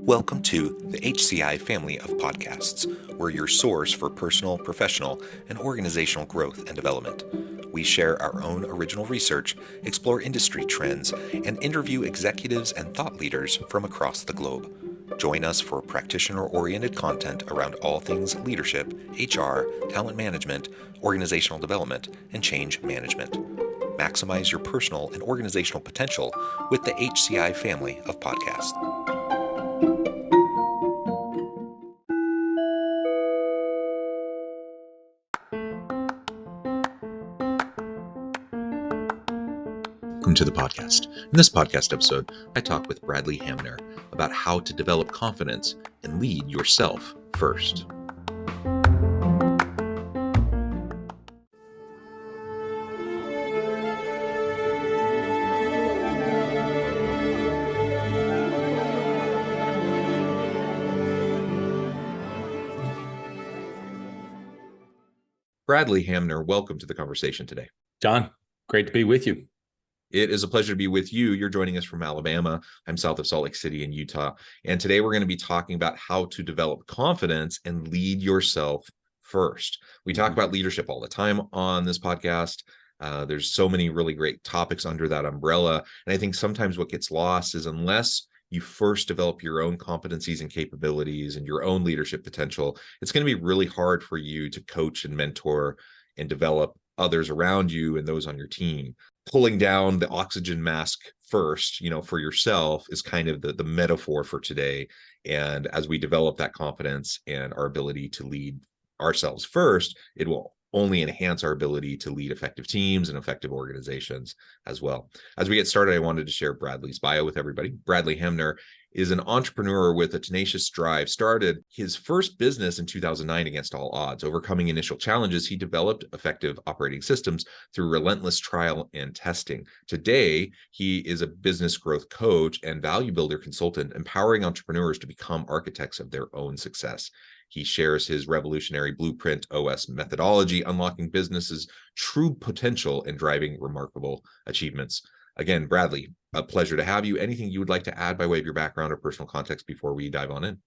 Welcome to the HCI family of podcasts. We're your source for personal, professional, and organizational growth and development. We share our own original research, explore industry trends, and interview executives and thought leaders from across the globe. Join us for practitioner-oriented content around all things leadership, HR, talent management, organizational development, and change management. Maximize your personal and organizational potential with the HCI family of podcasts. Welcome to the podcast. In this podcast episode, I talk with Bradley Hamner about how to develop confidence and lead yourself first. Bradley Hamner, welcome to the conversation today. John, great to be with you. It is a pleasure to be with you. You're joining us from Alabama. I'm south of Salt Lake City in Utah. And today we're going to be talking about how to develop confidence and lead yourself first. We talk about leadership all the time on this podcast. There's so many really great topics under that umbrella. And I think sometimes what gets lost is unless you first develop your own competencies and capabilities and your own leadership potential, it's going to be really hard for you to coach and mentor and develop others around you and those on your team. Pulling down the oxygen mask first, for yourself is kind of the metaphor for today. And as we develop that confidence and our ability to lead ourselves first, it will only enhance our ability to lead effective teams and effective organizations as well. As we get started, I wanted to share Bradley's bio with everybody. Bradley Hamner is an entrepreneur with a tenacious drive. Started his first business in 2009 against all odds. Overcoming initial challenges, he developed effective operating systems through relentless trial and testing. Today, he is a business growth coach and value builder consultant, empowering entrepreneurs to become architects of their own success. He shares his revolutionary Blueprint OS methodology, unlocking businesses' true potential and driving remarkable achievements. Again, Bradley, a pleasure to have you. Anything you would like to add by way of your background or personal context before we dive on in?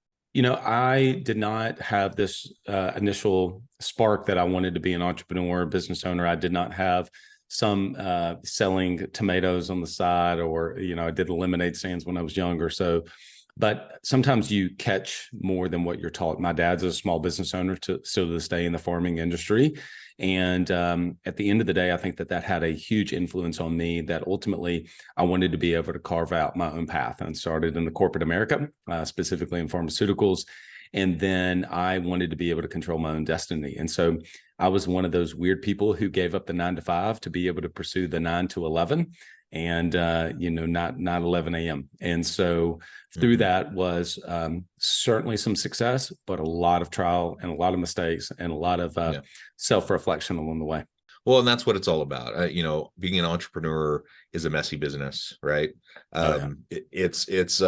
I did not have this initial spark that I wanted to be an entrepreneur, business owner. I did not have some selling tomatoes on the side, or, I did the lemonade stands when I was younger. But sometimes you catch more than what you're taught. My dad's a small business owner still to this day in the farming industry. And at the end of the day, I think that had a huge influence on me, that ultimately I wanted to be able to carve out my own path. And started in the corporate America, specifically in pharmaceuticals. And then I wanted to be able to control my own destiny. And so I was one of those weird people who gave up the 9 to 5 to be able to pursue the 9 to 11. And, not 11 a.m. And so through that was certainly some success, but a lot of trial and a lot of mistakes and a lot of self-reflection along the way. Well, and that's what it's all about. Being an entrepreneur is a messy business, right? It's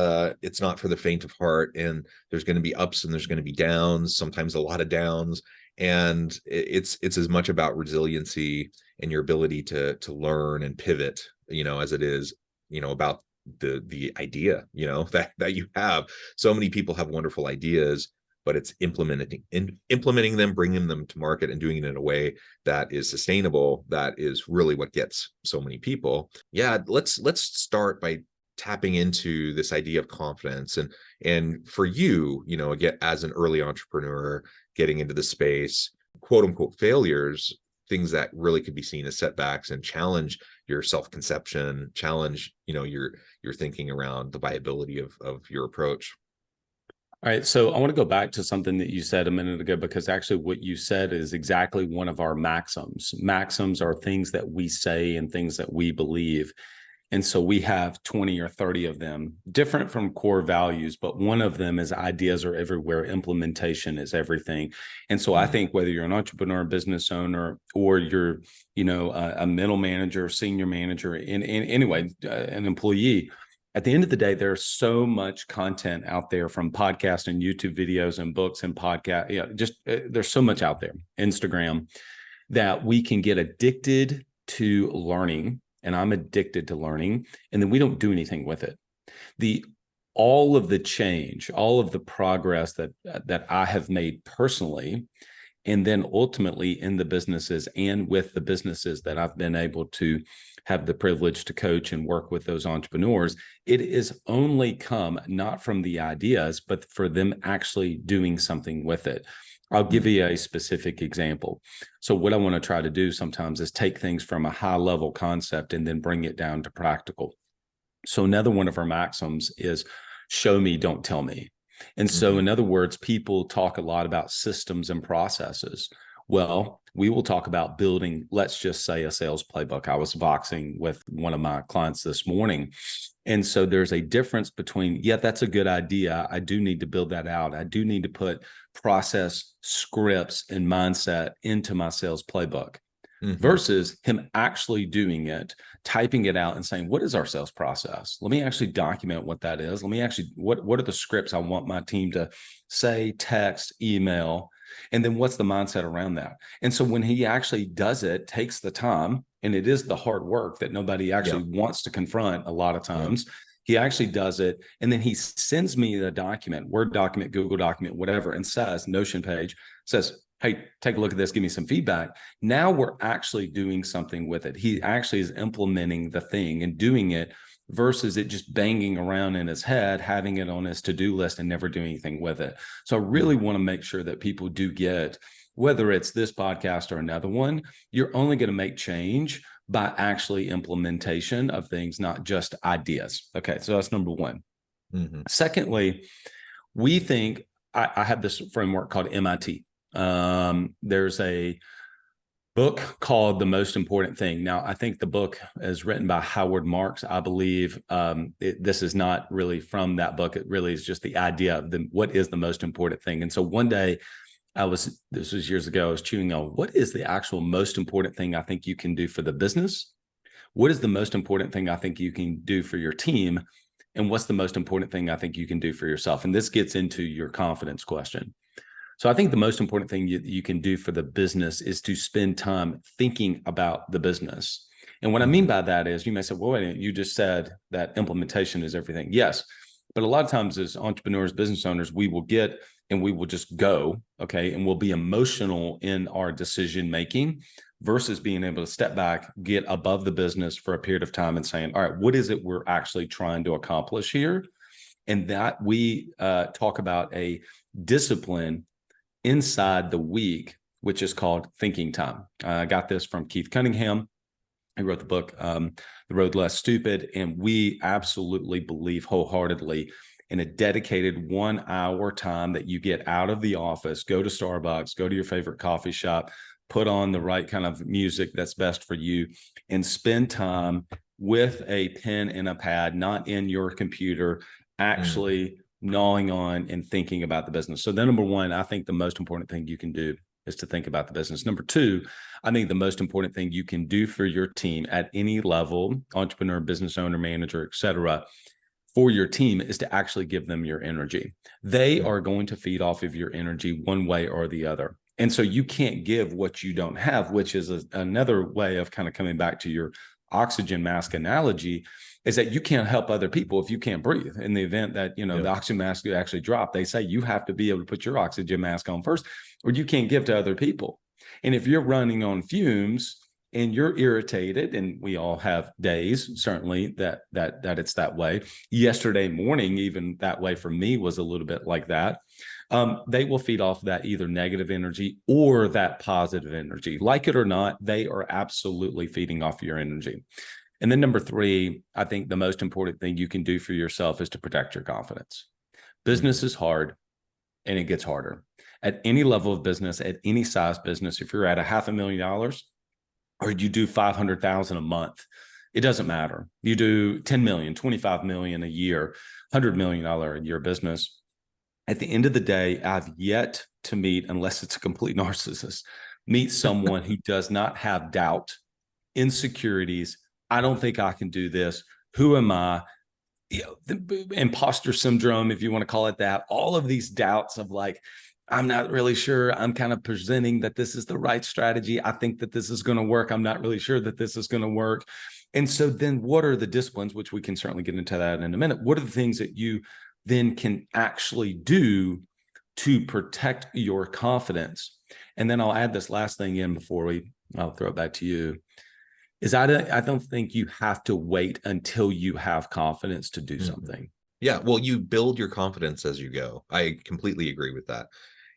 not for the faint of heart, and there's going to be ups and there's going to be downs, sometimes a lot of downs. And it's as much about resiliency and your ability to learn and pivot, as it is, about the idea, that you have. So many people have wonderful ideas, but it's implementing them, bringing them to market, and doing it in a way that is sustainable. That is really what gets so many people. Yeah, let's start by tapping into this idea of confidence. And for you, again, as an early entrepreneur getting into the space, quote unquote failures, things that really could be seen as setbacks and challenge your self-conception, challenge, your thinking around the viability of your approach. All right. So I want to go back to something that you said a minute ago, because actually what you said is exactly one of our maxims. Maxims are things that we say and things that we believe. And so we have 20 or 30 of them, different from core values, but one of them is ideas are everywhere, implementation is everything. And so I think whether you're an entrepreneur, business owner, or you're, a middle manager, senior manager, anyway, an employee, at the end of the day, there's so much content out there, from podcasts and YouTube videos and books and podcasts. There's so much out there, Instagram, that we can get addicted to learning. And I'm addicted to learning, and then we don't do anything with it. The all of the change, all of the progress that I have made personally, and then ultimately in the businesses and with the businesses that I've been able to have the privilege to coach and work with those entrepreneurs, it is only come not from the ideas, but for them actually doing something with it. I'll give you a specific example. So what I want to try to do sometimes is take things from a high level concept and then bring it down to practical. So another one of our maxims is show me, don't tell me. And so in other words, people talk a lot about systems and processes. Well, we will talk about building, let's just say, a sales playbook. I was voxing with one of my clients this morning. And so there's a difference between, yeah, that's a good idea. I do need to build that out. I do need to put process, scripts, and mindset into my sales playbook. Versus him actually doing it, typing it out and saying, what is our sales process? Let me actually document what that is. Let me actually, what are the scripts I want my team to say, text, email, and then what's the mindset around that? And so when he actually does it, takes the time, and it is the hard work that nobody actually wants to confront a lot of times. He actually does it, and then he sends me the document, Word document, Google document, whatever, and says, Notion page, says, hey, take a look at this, give me some feedback. Now we're actually doing something with it. He actually is implementing the thing and doing it versus it just banging around in his head, having it on his to-do list and never doing anything with it. So I really want to make sure that people do get, whether it's this podcast or another one, you're only going to make change by actually implementation of things, not just ideas. Okay, so that's number one. Secondly, we think, I have this framework called MIT. There's a book called The Most Important Thing. Now, I think the book is written by Howard Marks. I believe this is not really from that book. It really is just the idea of what is the most important thing. And so one day this was years ago, I was chewing on what is the actual most important thing I think you can do for the business? What is the most important thing I think you can do for your team? And what's the most important thing I think you can do for yourself? And this gets into your confidence question. So I think the most important thing you can do for the business is to spend time thinking about the business. And what I mean by that is, you may say, well, wait a minute, you just said that implementation is everything. Yes. But a lot of times as entrepreneurs, business owners, we will get and we will just go, okay, and we'll be emotional in our decision making versus being able to step back, get above the business for a period of time and saying, all right, what is it we're actually trying to accomplish here? And that we talk about a discipline inside the week, which is called thinking time. I got this from Keith Cunningham. He wrote the book, The Road Less Stupid. And we absolutely believe wholeheartedly in a dedicated 1 hour time that you get out of the office, go to Starbucks, go to your favorite coffee shop, put on the right kind of music that's best for you, and spend time with a pen and a pad, not in your computer, actually gnawing on and thinking about the business. So then number one, I think the most important thing you can do is to think about the business. Number two, I think the most important thing you can do for your team at any level, entrepreneur, business owner, manager, et cetera, for your team is to actually give them your energy. They are going to feed off of your energy one way or the other. And so you can't give what you don't have, which is another way of kind of coming back to your oxygen mask analogy, is that you can't help other people if you can't breathe. In the event that, the oxygen mask could actually drop, they say you have to be able to put your oxygen mask on first, or you can't give to other people. And if you're running on fumes and you're irritated, and we all have days, certainly that it's that way. Yesterday morning, even that way for me was a little bit like that. They will feed off that either negative energy or that positive energy. Like it or not, they are absolutely feeding off your energy. And then number three, I think the most important thing you can do for yourself is to protect your confidence. Business is hard, and it gets harder. At any level of business, at any size business, if you're at $500,000 or you do $500,000 a month, it doesn't matter. You do 10 million, 25 million a year, $100 million a year business. At the end of the day, I've yet to meet, unless it's a complete narcissist, meet someone who does not have doubt, insecurities. I don't think I can do this. Who am I? The imposter syndrome, if you want to call it that. All of these doubts of like, I'm not really sure. I'm kind of presenting that this is the right strategy. I think that this is going to work. I'm not really sure that this is going to work. And so then what are the disciplines, which we can certainly get into that in a minute, what are the things that you then can actually do to protect your confidence? And then I'll add this last thing in before I'll throw it back to you, is I don't think you have to wait until you have confidence to do something. Yeah, well, you build your confidence as you go. I completely agree with that.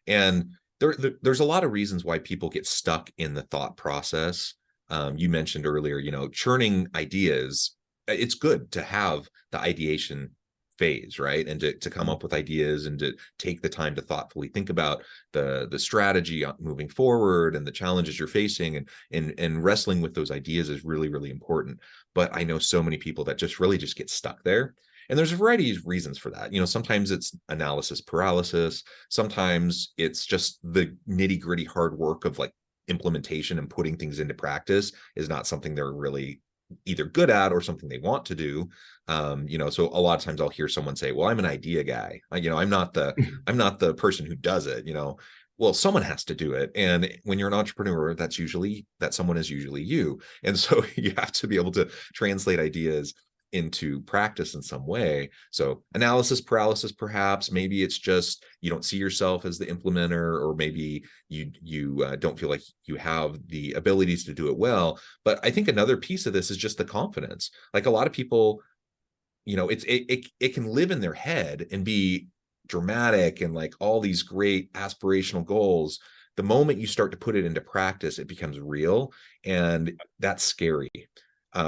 And there's a lot of reasons why people get stuck in the thought process. You mentioned earlier, churning ideas. It's good to have the ideation phase, right? And to come up with ideas and to take the time to thoughtfully think about the strategy moving forward and the challenges you're facing, and wrestling with those ideas is really, really important. But I know so many people that just get stuck there. And there's a variety of reasons for that. Sometimes it's analysis paralysis. Sometimes it's just the nitty gritty hard work of like implementation and putting things into practice is not something they're really either good at or something they want to do. So a lot of times I'll hear someone say, well, I'm an idea guy. I'm not the person who does it. Well, someone has to do it. And when you're an entrepreneur, that someone is usually you. And so you have to be able to translate ideas into practice in some way. So analysis paralysis, perhaps, maybe it's just you don't see yourself as the implementer, or maybe you don't feel like you have the abilities to do it well. But I think another piece of this is just the confidence. Like a lot of people, it can live in their head and be dramatic and like all these great aspirational goals. The moment you start to put it into practice, it becomes real, and that's scary.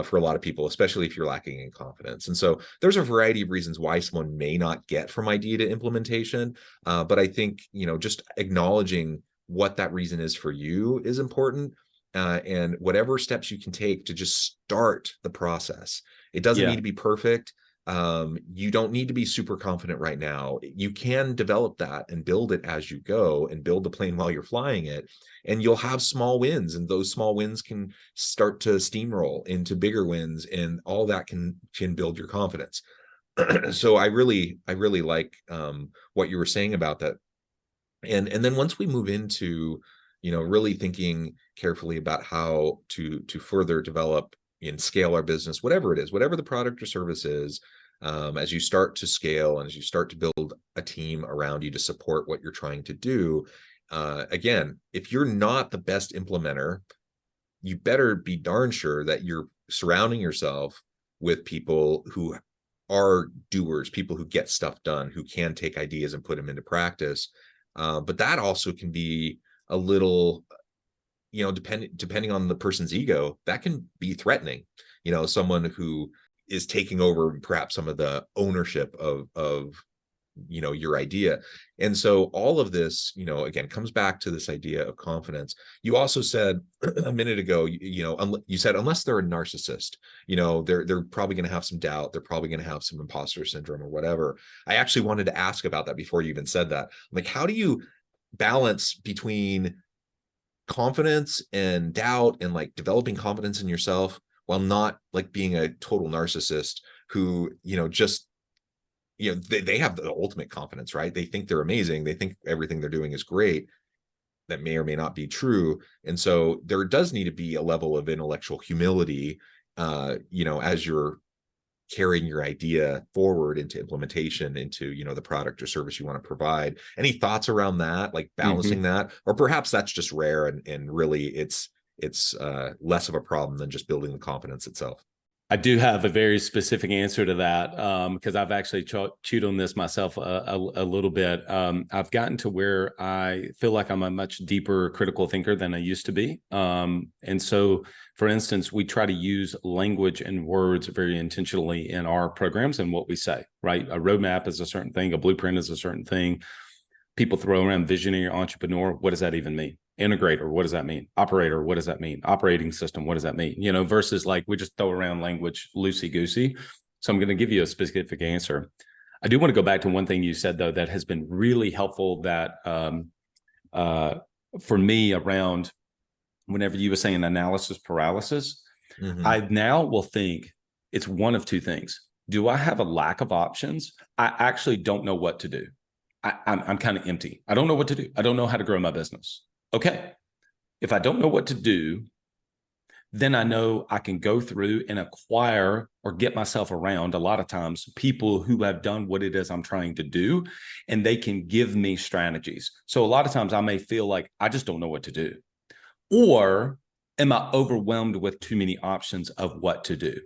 For a lot of people, especially if you're lacking in confidence. And so there's a variety of reasons why someone may not get from idea to implementation. But I think, just acknowledging what that reason is for you is important. And whatever steps you can take to just start the process. It doesn't need to be perfect. You don't need to be super confident right now. You can develop that and build it as you go, and build the plane while you're flying it. And you'll have small wins, and those small wins can start to steamroll into bigger wins, and all that can build your confidence. So I really like what you were saying about that. And then once we move into, really thinking carefully about how to further develop and scale our business, whatever it is, whatever the product or service is, as you start to scale and as you start to build a team around you to support what you're trying to do, again, if you're not the best implementer, you better be darn sure that you're surrounding yourself with people who are doers, people who get stuff done, who can take ideas and put them into practice. But that also can be a little, depending on the person's ego, that can be threatening. Someone who is taking over perhaps some of the ownership of your idea. And so all of this, again, comes back to this idea of confidence. You also said a minute ago, you said, unless they're a narcissist, they're probably going to have some doubt. They're probably going to have some imposter syndrome or whatever. I actually wanted to ask about that before you even said that. Like, how do you balance between confidence and doubt, and like developing confidence in yourself while not like being a total narcissist who, just, they have the ultimate confidence, right? They think they're amazing. They think everything they're doing is great. That may or may not be true. And so there does need to be a level of intellectual humility, as you're carrying your idea forward into implementation, into, the product or service you want to provide. Any thoughts around that, like balancing that? Or perhaps that's just rare, and really it's less of a problem than just building the confidence itself. I do have a very specific answer to that, because I've actually chewed on this myself a little bit. I've gotten to where I feel like I'm a much deeper critical thinker than I used to be. And so, for instance, we try to use language and words very intentionally in our programs and what we say, right? A roadmap is a certain thing. A blueprint is a certain thing. People throw around visionary entrepreneur. What does that even mean? Integrator, what does that mean? Operator, what does that mean? Operating system, what does that mean? Versus like we just throw around language loosey-goosey. So I'm going to give you a specific answer. I do want to go back to one thing you said, though, that has been really helpful, that for me, around whenever you were saying analysis paralysis, I now will think it's one of two things. Do I have a lack of options? I actually don't know what to do. I'm kind of empty. I don't know what to do. I don't know how to grow my business. Okay, if I don't know what to do, then I know I can go through and acquire or get myself around a lot of times people who have done what it is I'm trying to do, and they can give me strategies. So a lot of times I may feel like I just don't know what to do. Or am I overwhelmed with too many options of what to do?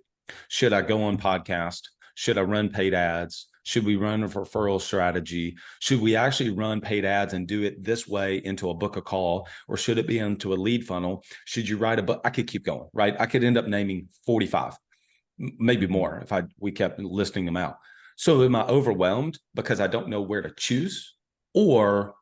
Should I go on podcast? Should I run paid ads? Should we run a referral strategy? Should we actually run paid ads and do it this way into a book a call? Or should it be into a lead funnel? Should you write a book? I could keep going, right? I could end up naming 45, maybe more if we kept listing them out. So am I overwhelmed because I don't know where to choose? Or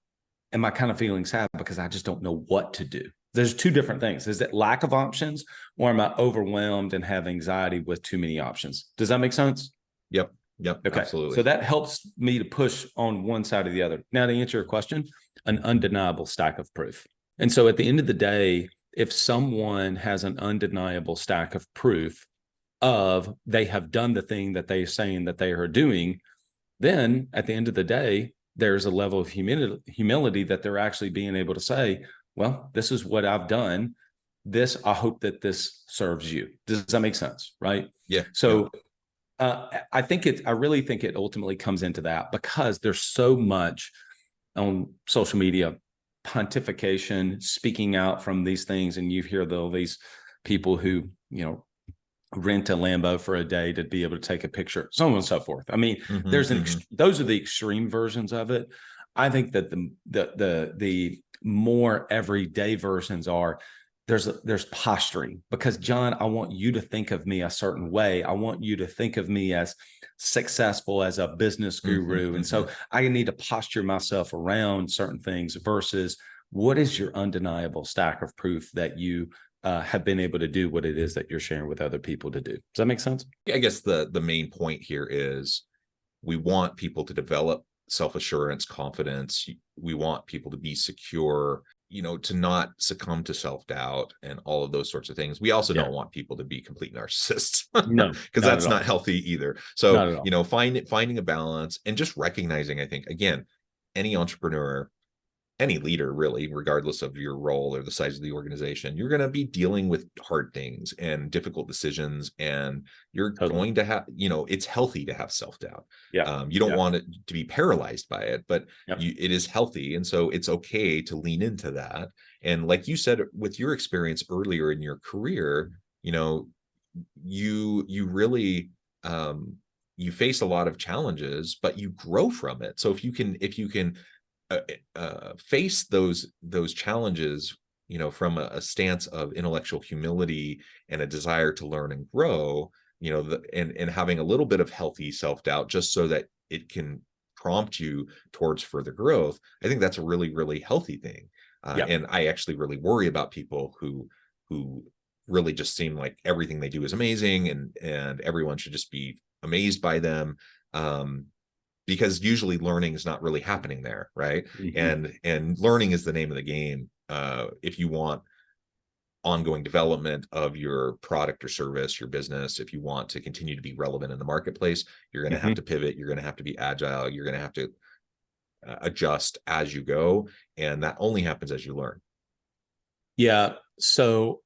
am I kind of feeling sad because I just don't know what to do? There's two different things. Is it lack of options, or am I overwhelmed and have anxiety with too many options? Does that make sense? Yep. Okay. Absolutely. So that helps me to push on one side or the other. Now, to answer your question, an undeniable stack of proof. And so at the end of the day, if someone has an undeniable stack of proof of they have done the thing that they're saying that they are doing, then at the end of the day, there's a level of humility that they're actually being able to say, well, this is what I've done. I hope that this serves you. Does that make sense? Right? Yeah. So I really think it ultimately comes into that, because there's so much on social media pontification, speaking out from these things. And you hear all these people who, rent a Lambo for a day to be able to take a picture, so on and so forth. I mean, those are the extreme versions of it. I think that the more everyday versions are, there's posturing, because John, I want you to think of me a certain way. I want you to think of me as successful, as a business guru. And so I need to posture myself around certain things versus what is your undeniable stack of proof that you have been able to do what it is that you're sharing with other people to do. Does that make sense? I guess the main point here is we want people to develop self-assurance, confidence. We want people to be secure, to not succumb to self-doubt and all of those sorts of things. We also don't want people to be complete narcissists. No, because that's not healthy either. So, finding a balance and just recognizing, I think, again, any entrepreneur, any leader really, regardless of your role or the size of the organization, you're going to be dealing with hard things and difficult decisions, and you're going to have, it's healthy to have self-doubt. You don't want it to be paralyzed by it, but it is healthy. And so it's okay to lean into that. And like you said, with your experience earlier in your career, you really, you face a lot of challenges, but you grow from it. So if you can face those challenges, from a stance of intellectual humility and a desire to learn and grow, and having a little bit of healthy self-doubt, just so that it can prompt you towards further growth, I think that's a really, really healthy thing. And I actually really worry about people who really just seem like everything they do is amazing, and everyone should just be amazed by them. Because usually learning is not really happening there, right? And learning is the name of the game. If you want ongoing development of your product or service, your business, if you want to continue to be relevant in the marketplace, you're going to have to pivot. You're going to have to be agile. You're going to have to adjust as you go. And that only happens as you learn. Yeah. So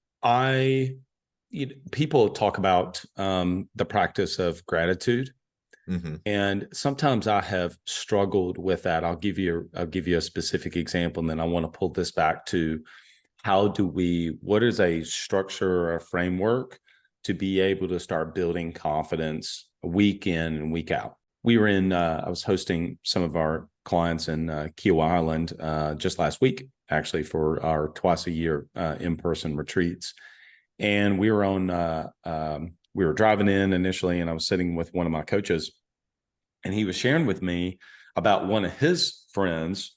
people talk about the practice of gratitude. And sometimes I have struggled with that. I'll give you a specific example, and then I want to pull this back to what is a structure or a framework to be able to start building confidence week in and week out. We were I was hosting some of our clients in Kiawah Island just last week, actually, for our twice a year in-person retreats. And we were we were driving in initially, and I was sitting with one of my coaches, and he was sharing with me about one of his friends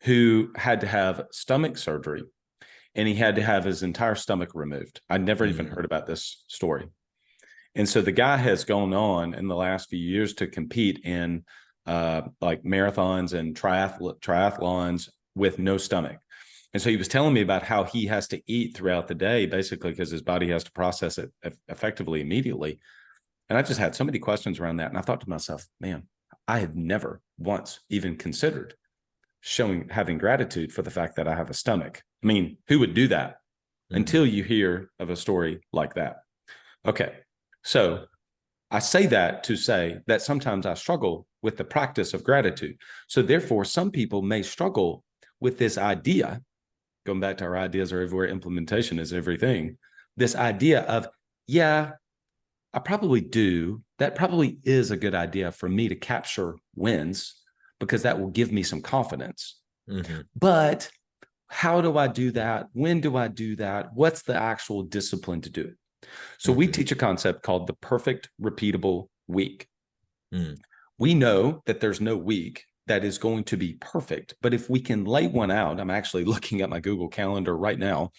who had to have stomach surgery, and he had to have his entire stomach removed. I'd never even heard about this story. And so the guy has gone on in the last few years to compete in like marathons and triathlons with no stomach. And so he was telling me about how he has to eat throughout the day, basically because his body has to process it effectively immediately. And I just had so many questions around that. And I thought to myself, man, I had never once even considered having gratitude for the fact that I have a stomach. I mean, who would do that? until you hear of a story like that. Okay. So I say that to say that sometimes I struggle with the practice of gratitude. So therefore, some people may struggle with this idea, going back to our ideas are everywhere, implementation is everything, this idea of, yeah, I probably do. That probably is a good idea for me to capture wins because that will give me some confidence. But how do I do that? When do I do that? What's the actual discipline to do it? So we teach a concept called the perfect repeatable week. We know that there's no week that is going to be perfect, but if we can lay one out, I'm actually looking at my Google Calendar right now,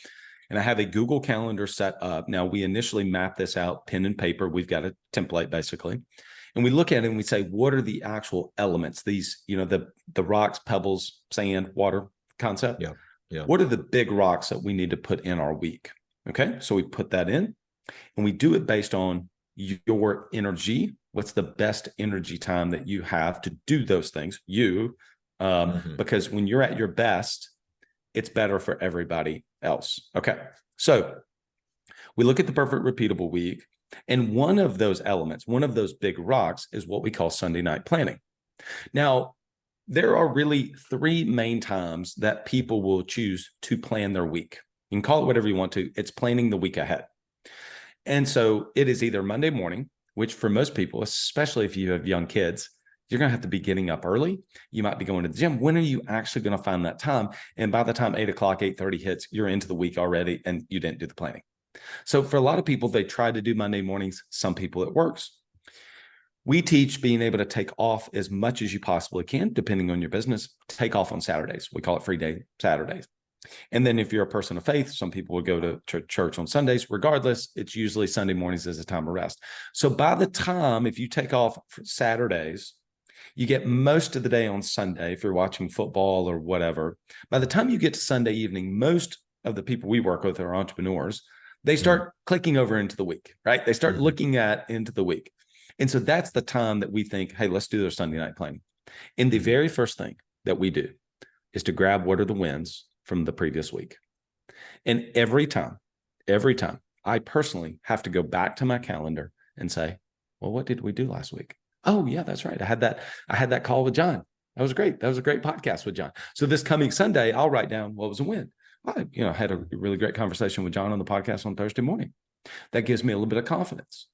and I have a Google Calendar set up. Now, we initially map this out, pen and paper. We've got a template basically. And we look at it and we say, what are the actual elements? These, the rocks, pebbles, sand, water concept. Yeah. What are the big rocks that we need to put in our week? Okay. So we put that in and we do it based on your energy. What's the best energy time that you have to do those things? Because when you're at your best, it's better for everybody else. Okay. So we look at the perfect repeatable week. And one of those elements, one of those big rocks is what we call Sunday night planning. Now, there are really three main times that people will choose to plan their week. You can call it whatever you want to. It's planning the week ahead. And so it is either Monday morning, which for most people, especially if you have young kids, you're going to have to be getting up early. You might be going to the gym. When are you actually going to find that time? And by the time 8 o'clock, 8:30 hits, you're into the week already and you didn't do the planning. So for a lot of people, they try to do Monday mornings. Some people it works. We teach being able to take off as much as you possibly can, depending on your business. Take off on Saturdays. We call it free day Saturdays. And then if you're a person of faith, some people will go to church on Sundays. Regardless, it's usually Sunday mornings as a time of rest. So by the time, if you take off for Saturdays, you get most of the day on Sunday if you're watching football or whatever. By the time you get to Sunday evening, most of the people we work with are entrepreneurs. They start clicking over into the week, right? They start looking into the week. And so that's the time that we think, hey, let's do their Sunday night planning. And the very first thing that we do is to grab what are the wins from the previous week. And every time, I personally have to go back to my calendar and say, well, what did we do last week? Oh, yeah, that's right. I had that call with John. That was great. That was a great podcast with John. So this coming Sunday, I'll write down what was a win. I had a really great conversation with John on the podcast on Thursday morning. That gives me a little bit of confidence.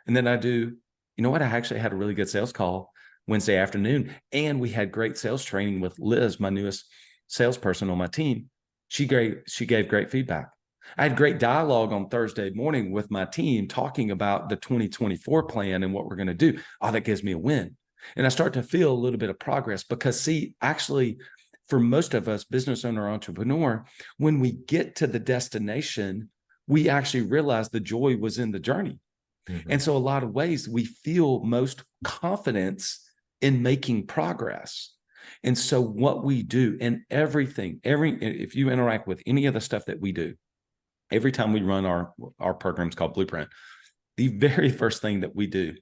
And then I do, I actually had a really good sales call Wednesday afternoon, and we had great sales training with Liz, my newest salesperson on my team. She gave great feedback. I had great dialogue on Thursday morning with my team talking about the 2024 plan and what we're going to do. Oh, that gives me a win. And I start to feel a little bit of progress because actually, for most of us, business owner, entrepreneur, when we get to the destination, we actually realize the joy was in the journey. And so a lot of ways we feel most confidence in making progress. And so what we do in everything, if you interact with any of the stuff that we do, every time we run our programs called Blueprint, the very first thing that we do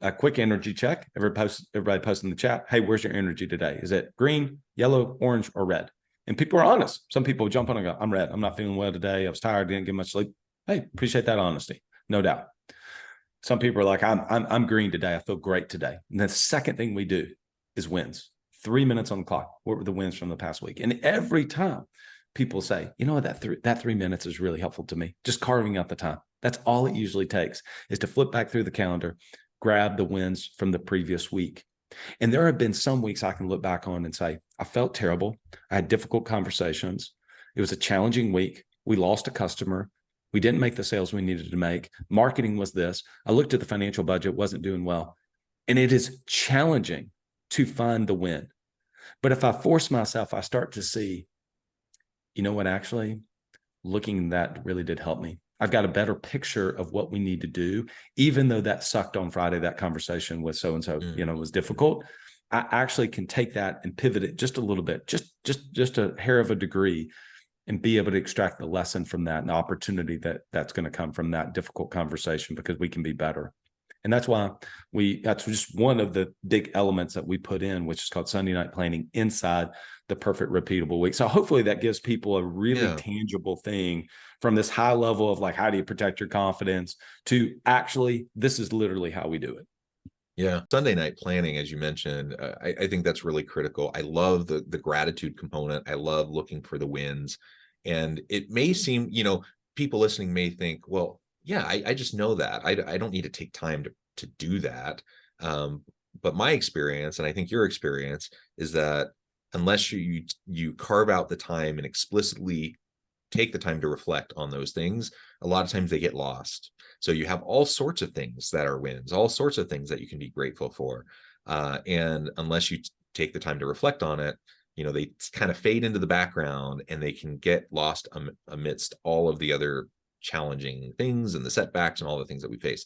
a quick energy check. Everybody posts in the chat, hey, where's your energy today? Is it green, yellow, orange, or red? And people are honest. Some people jump on and go, I'm red. I'm not feeling well today. I was tired, didn't get much sleep. Hey, appreciate that honesty. No doubt. Some people are like, I'm green today. I feel great today. And the second thing we do is wins. 3 minutes on the clock. What were the wins from the past week? And every time people say, that 3 minutes is really helpful to me. Just carving out the time. That's all it usually takes, is to flip back through the calendar, grab the wins from the previous week. And there have been some weeks I can look back on and say, I felt terrible. I had difficult conversations. It was a challenging week. We lost a customer. We didn't make the sales we needed to make. Marketing was this. I looked at the financial budget, wasn't doing well. And it is challenging to find the win. But if I force myself, I start to see, actually, looking that really did help me. I've got a better picture of what we need to do, even though that sucked on Friday, that conversation with so-and-so, was difficult. I actually can take that and pivot it just a little bit, just a hair of a degree, and be able to extract the lesson from that and the opportunity that's going to come from that difficult conversation, because we can be better. And that's why that's just one of the big elements that we put in, which is called Sunday night planning inside the perfect repeatable week. So hopefully that gives people a really tangible thing from this high level of like, how do you protect your confidence, to actually, this is literally how we do it. Yeah. Sunday night planning, as you mentioned, I think that's really critical. I love the gratitude component. I love looking for the wins. And it may seem, people listening may think, well, yeah, I just know that. I don't need to take time to do that. But my experience, and I think your experience, is that unless you carve out the time and explicitly take the time to reflect on those things, a lot of times they get lost. So you have all sorts of things that are wins, all sorts of things that you can be grateful for. And unless you take the time to reflect on it, they kind of fade into the background, and they can get lost amidst all of the other challenging things and the setbacks and all the things that we face.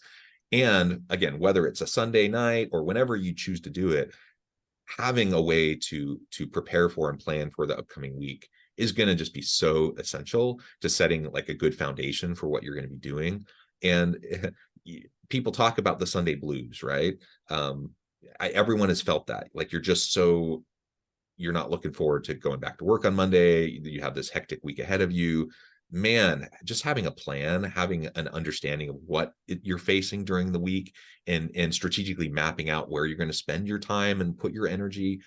And again, whether it's a Sunday night or whenever you choose to do it, having a way to prepare for and plan for the upcoming week is going to just be so essential to setting like a good foundation for what you're going to be doing. And people talk about the Sunday blues, right? Everyone has felt that, like, you're not looking forward to going back to work on Monday. You have this hectic week ahead of you. Man, just having a plan, having an understanding of what you're facing during the week, and strategically mapping out where you're going to spend your time and put your energy,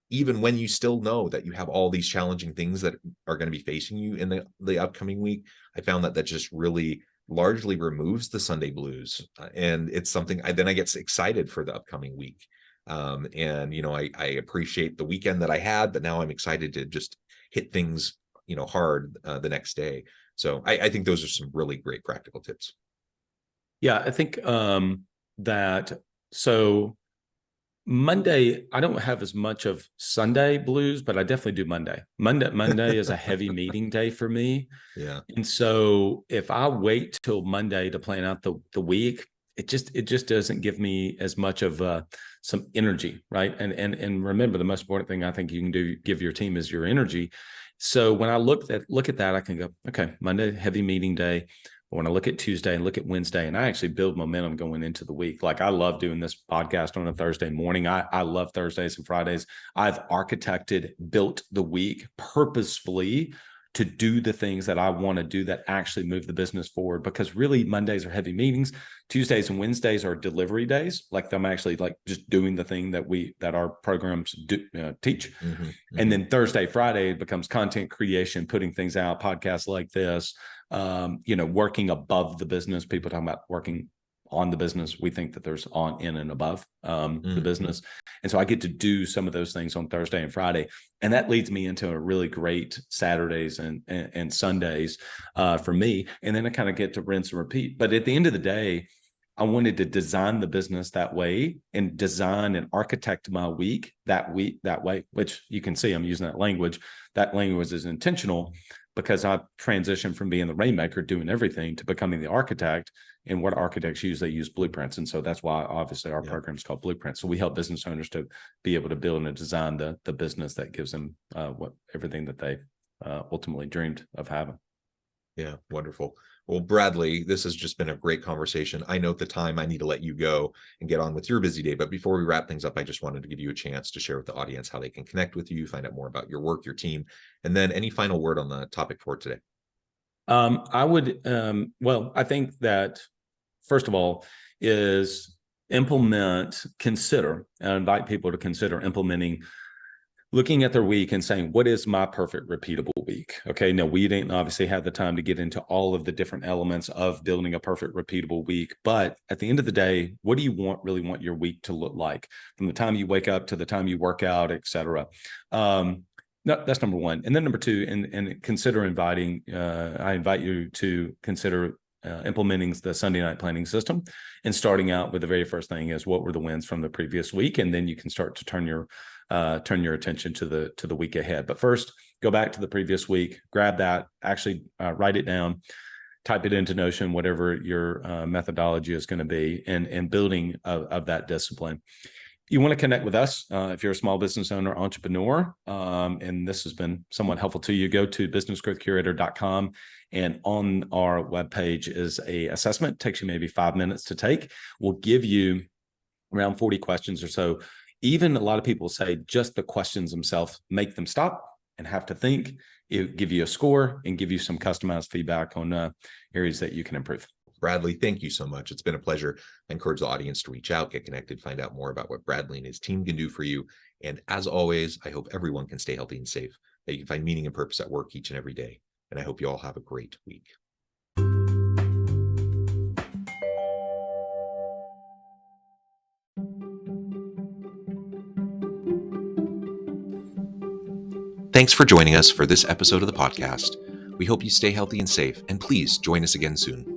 even when you still know that you have all these challenging things that are going to be facing you in the upcoming week. I found that just really largely removes the Sunday blues. And it's something then I get excited for the upcoming week. And, I appreciate the weekend that I had, but now I'm excited to just hit things, hard the next day. So I think those are some really great practical tips. Yeah, I think so Monday, I don't have as much of Sunday blues, but I definitely do Monday. Monday is a heavy meeting day for me. Yeah. And so if I wait till Monday to plan out the week, it just doesn't give me as much of some energy, right? And remember, the most important thing I think you can give your team is your energy. So when I look at that, I can go, okay, Monday, heavy meeting day. But when I look at Tuesday and look at Wednesday, and I actually build momentum going into the week. Like, I love doing this podcast on a Thursday morning. I love Thursdays and Fridays. I've built the week purposefully to do the things that I want to do that actually move the business forward, because really Mondays are heavy meetings. Tuesdays and Wednesdays are delivery days. Like, I'm actually like just doing the thing that our programs teach. Mm-hmm. And then Thursday, Friday becomes content creation, putting things out, podcasts like this, working above the business. People talking about working on the business. We think that there's on, in, and above the business. And so I get to do some of those things on Thursday and Friday. And that leads me into a really great Saturdays and Sundays for me. And then I kind of get to rinse and repeat. But at the end of the day, I wanted to design the business that way, and design and architect my week that way, which you can see I'm using that language. That language is intentional, because I transitioned from being the rainmaker, doing everything, to becoming the architect. And what architects use, they use blueprints. And so that's why obviously our program is called Blueprint. So we help business owners to be able to build and design the business that gives them everything that they ultimately dreamed of having. Yeah, wonderful. Well, Bradley, this has just been a great conversation. I know at the time I need to let you go and get on with your busy day. But before we wrap things up, I just wanted to give you a chance to share with the audience how they can connect with you, find out more about your work, your team, and then any final word on the topic for today. I would, I think that first of all is consider, and invite people to consider implementing, looking at their week and saying, what is my perfect repeatable week? Okay. Now, we didn't obviously have the time to get into all of the different elements of building a perfect repeatable week. But at the end of the day, what do you really want your week to look like, from the time you wake up to the time you work out, et cetera? No, that's number one. And then number two, and consider I invite you to consider implementing the Sunday night planning system, and starting out with the very first thing is, what were the wins from the previous week? And then you can start to turn your attention to the week ahead. But first, go back to the previous week, grab that, actually write it down, type it into Notion, whatever your methodology is going to be, and building of that discipline. you want to connect with us, if you're a small business owner, entrepreneur, and this has been somewhat helpful to you, go to businessgrowthcurator.com. And on our webpage is a assessment. It takes you maybe 5 minutes to take. We'll give you around 40 questions or so. Even a lot of people say just the questions themselves make them stop and have to think. It'll give you a score and give you some customized feedback on areas that you can improve. Bradley, thank you so much. It's been a pleasure. I encourage the audience to reach out, get connected, find out more about what Bradley and his team can do for you. And as always, I hope everyone can stay healthy and safe, that you can find meaning and purpose at work each and every day. And I hope you all have a great week. Thanks for joining us for this episode of the podcast. We hope you stay healthy and safe, and please join us again soon.